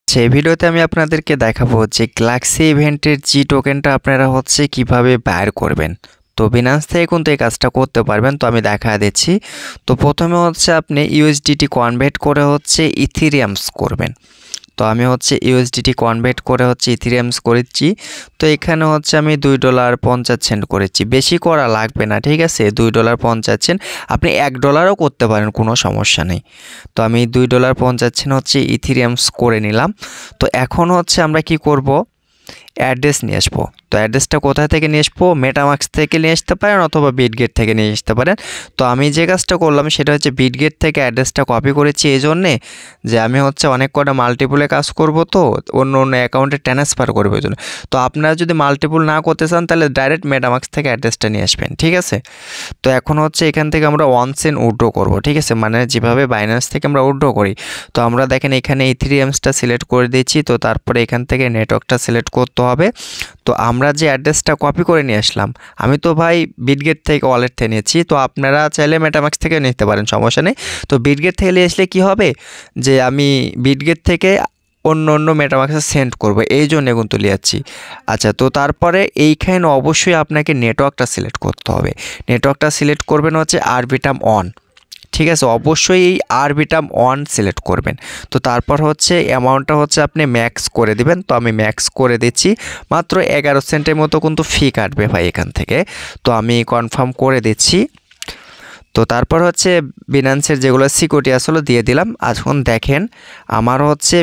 এই ভিডিওতে আমি আপনাদেরকে দেখাবো যে গ্যালাক্সি ইভেন্টের জি টোকেনটা আপনারা কিভাবে বাইর করবেন। তো বিনান্স থেকে কিন্তু এই কাজটা করতে পারবেন। তো আমি দেখা দিচ্ছি। তো প্রথমে আপনি ইউএসডিটি কনভার্ট করে ইথেরিয়ামস করবেন। তো আমি ইউএসডিটি কনভার্ট করে ইথেরিয়ামস করেছি। তো এখানে আমি $2.50 করেছি, বেশি করা লাগবে না, ঠিক আছে। $2.50 আপনি $1ও করতে পারেন, কোনো সমস্যা নেই। তো আমি $2.50 ইথেরিয়ামস করে নিলাম। তো এখন আমরা কি করব, অ্যাড্রেস নিয়ে আসবো। তো অ্যাড্রেসটা কোথা থেকে নিয়ে আসবো, মেটামাক্স থেকে নিয়ে আসতে পারেন অথবা বিটগেট থেকে নিয়ে আসতে পারেন। তো আমি যে কাজটা করলাম সেটা বিটগেট থেকে অ্যাড্রেসটা কপি করেছি এই জন্যে যে আমি অনেক কটা মাল্টিপলে কাজ করব, তো অন্য অন্য অ্যাকাউন্টে ট্রান্সফার করবো এই জন্য। তো আপনারা যদি মাল্টিপল না করতে চান তাহলে ডাইরেক্ট মেটামাক্স থেকে অ্যাড্রেসটা নিয়ে আসবেন, ঠিক আছে। তো এখন এখান থেকে আমরা 1 সেন্ট উইথড্র করব, ঠিক আছে, মানে যেভাবে বাইন্যান্স থেকে আমরা উইথড্র করি। তো আমরা দেখেন এখানে ইথেরিয়ামসটা সিলেক্ট করে দিয়েছি। তো তারপরে এখান থেকে নেটওয়ার্কটা সিলেক্ট করতে হবে। তো আমরা যে অ্যাড্রেসটা কপি করে নিয়ে আসলাম, আমি তো ভাই বিটগেট থেকে ওয়ালেট থেকে নিয়েছি। তো আপনারা চাইলে মেটামাক্স থেকে নিতে পারেন, সমস্যা নেই। তো বিটগেট থেকে নিয়ে আসলে কী হবে যে আমি বিটগেট থেকে অন্য মেটামাক্সে সেন্ড করব, এই জন্য কিন্তু লিয়াচ্ছি। আচ্ছা, তো তারপরে এইখানে অবশ্যই আপনাকে নেটওয়ার্কটা সিলেক্ট করতে হবে। নেটওয়ার্কটা সিলেক্ট করবেন আরবিটাম অন, ঠিক আছে। অবশ্যই এই আরবিটাম অন সিলেক্ট করবেন। তো তারপর অ্যামাউন্টটা আপনি ম্যাক্স করে দিবেন। তো আমি ম্যাক্স করে দিচ্ছি, মাত্র 11 সেন্টের মতো কিন্তু ফি কাটবে ভাই এখান থেকে। তো আমি কনফার্ম করে দিচ্ছি। তো তারপর বিনান্সের যেগুলো সিকিউরিটি আসলে দিয়ে দিলাম। এখন দেখেন আমার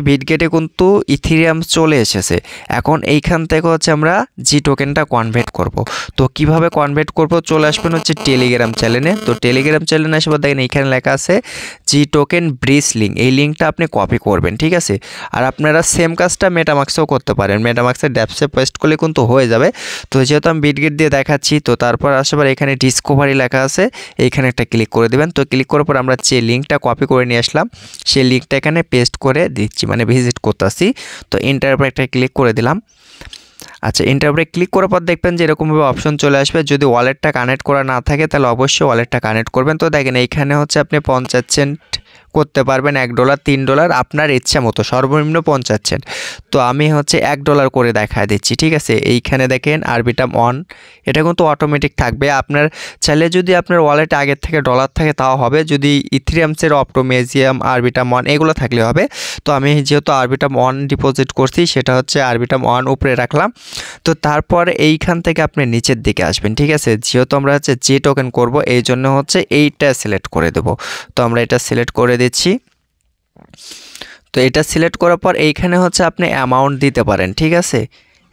বিটগেটে কিন্তু ইথেরিয়াম চলে এসেছে। এখন এইখান থেকে আমরা জি টোকেনটা কনভার্ট করব। তো কিভাবে কনভার্ট করব, চলে আসবেন টেলিগ্রাম চ্যানেলে। তো টেলিগ্রাম চ্যানেলে এসে দেখেন এইখানে লেখা আছে জি টোকেন ব্রিজ লিঙ্ক, এই লিঙ্কটা আপনি কপি করবেন, ঠিক আছে। আর আপনারা সেম কাজটা মেটামাক্সেও করতে পারেন, মেটামাক্সের ড্যাপসে পেস্ট করলে কিন্তু হয়ে যাবে। তো যেহেতু আমি বিটগেট দিয়ে দেখাচ্ছি, তো তারপর আসলে এখানে ডিসকভারি লেখা আছে, এইখানে একটা ক্লিক করে দেবেন। তো ক্লিক করার পর আমরা যে লিঙ্কটা কপি করে নিয়ে আসলাম সেই লিঙ্কটা এখানে পেস্ট করে দিচ্ছি, মানে ভিজিট করতেছি। তো এন্টার উপরে একটা ক্লিক করে দিলাম। আচ্ছা, এন্টার উপরে ক্লিক করার পর দেখবেন যে এরকমভাবে অপশন চলে আসবে। যদি ওয়ালেটটা কানেক্ট করা না থাকে তাহলে অবশ্যই ওয়ালেটটা কানেক্ট করবেন। তো দেখেন এইখানে আপনি 50 সেন্ট করতে পারবেন, $1, $3 আপনার ইচ্ছা মতো, সর্বনিম্ন 50 সেন্ট। তো আমি $1 করে দেখায় দিচ্ছি, ঠিক আছে। এইখানে দেখেন আরবিটাম অন, এটা কিন্তু অটোমেটিক থাকবে। আপনার চাইলে যদি আপনার ওয়ালেটে আগের থেকে ডলার থাকে তাও হবে, যদি ইথেরিয়ামসের অপটোমেজিয়াম আরবিটাম অন এগুলো থাকলে হবে। তো আমি যেহেতু আরবিটাম অন ডিপোজিট করছি সেটা আরবিটাম অন উপরে রাখলাম। তো তারপর এইখান থেকে আপনি নিচের দিকে আসবেন, ঠিক আছে। যেহেতু আমরা যে টোকেন করব এই জন্য এইটা সিলেক্ট করে দেব। তো আমরা এটা সিলেক্ট করে দিচ্ছি। তো এটা সিলেক্ট করার পর এইখানে আপনি অ্যামাউন্ট দিতে পারেন, ঠিক আছে।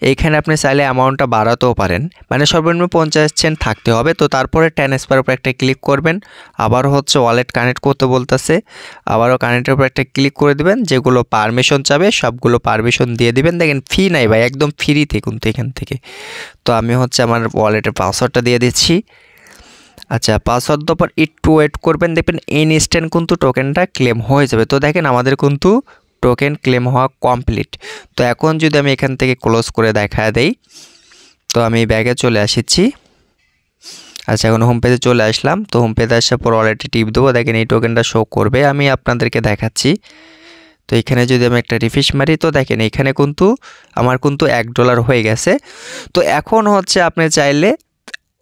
এইখানে আপনি চাইলে অ্যামাউন্টটা বাড়াতেও পারেন, মানে সর্বনিম্ন 50 সেন্ট থাকতে হবে। তো তারপরে ট্রান্সফার উপর একটা ক্লিক করবেন। আবার ওয়ালেট কানেক্ট করতে বলতেছে, আবারও কানেক্টের উপর একটা ক্লিক করে দিবেন। যেগুলো পারমিশন চাবে সবগুলো পারমিশন দিয়ে দিবেন। দেখেন ফি নাই ভাই, একদম ফ্রিতে কিন্তু এখান থেকে। তো আমি আমার ওয়ালেটের পাসওয়ার্ডটা দিয়ে দিচ্ছি। আচ্ছা, পাসওয়ার্ড দেওয়ার পর একটু ওয়েট করবেন, দেখবেন ইনস্ট্যান্ট কিন্তু টোকেনটা ক্লেম হয়ে যাবে। তো দেখেন আমাদের কিন্তু টোকেন ক্লেম হওয়া কমপ্লিট। তো এখন যদি আমি এখান থেকে ক্লোজ করে দেখা দেই, তো আমি ব্যাগে চলে আসছি। আচ্ছা, এখন হোম পেজে চলে আসলাম। তো হোম পেজে আসার পর ওয়ালেটে টিপ দেবো, দেখেন এই টোকেনটা শো করবে, আমি আপনাদেরকে দেখাচ্ছি। তো এখানে যদি আমি একটা রিফ্রেশ মারি, তো দেখেন এখানে কিন্তু আমার কিন্তু $1 হয়ে গেছে। তো এখন আপনি চাইলে,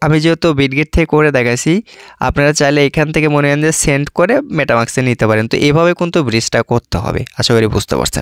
আমি যেহেতু বিটগেট থেকে করে দেখাচ্ছি, আপনারা চাইলে এখান থেকে মনে করেন যে সেন্ড করে মেটামাক্সে নিতে পারেন। তো এভাবে কিন্তু ব্রিজটা করতে হবে, আশা করি বুঝতে পারছেন।